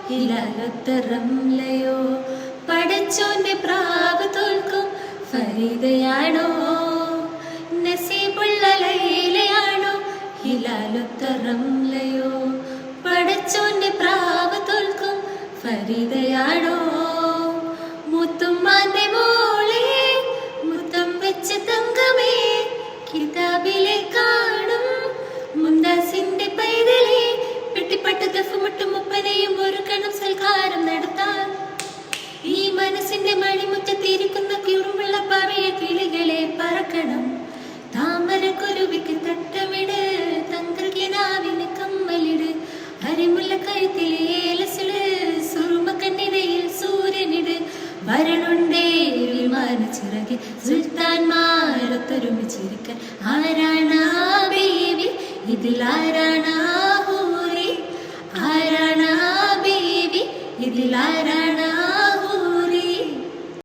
ഹിലാലൊത്തറംലയോ പടച്ചോന്റെ പ്രാവ് തോൽക്കും ഫരീദയാണോ നസീബുള്ള ലൈലയാണോ ഹിലാലൊത്തറംലയോ പടച്ചോന്റെ പ്രാവ് തോൽക്കും ഫരീദയാണോ മുത്തുമ്മാന്റെ മോളെ മുത്തം വെച്ച തങ്കമേ കിതാബിലെ കാണും മുന്താസിന്റെ പൈതലേ പെട്ടിപ്പട്ട് ദഫുമുട്ടും മുപ്പനെയും ഒരു കണം സൽക്കാരം നടത്താൻ ഈ മനസ്സിന്റെ മണിമുറ്റത്തിരിക്കുന്ന ക്യൂറുമുള്ള പവിഴ കിളികളെ പറക്കണം താമരക്കുരുവിക്ക് തട്ടമിട് തങ്കർക്കിനാവിന് കമ്മലിട് അരിമുല്ല കഴുത്തിലെ ഏലസില് സുറുമ കണ്ണിടയിൽ സൂര്യനിട് വരണുണ്ടേ വിമാന ചിറകി സുൽത്താൻമാരൊത്തൊരുമിച്ചിരിക്കാൻ ആരാണ് ആ ബേബി ഇതിലാരാണ് ആ ഹൂറി ആരാണ് ആ ബേബി ഇതിലാരാണ്